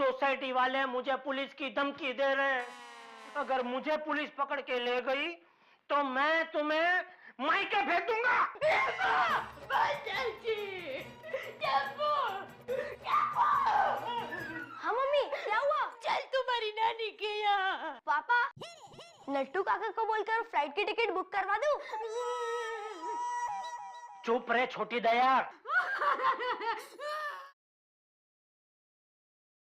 Society वाले मुझे police की धमकी दे रहे हैं। अगर मुझे पुलिस पकड़ के ले गई तो मैं तुम्हें मायके भेज दूंगा। हाँ मम्मी, क्या हुआ? चल तुम्हारी नानी के यहाँ। पापा, नट्टू काका को बोलकर फ्लाइट की टिकट बुक करवा दूं? चुप रहे छोटी दया।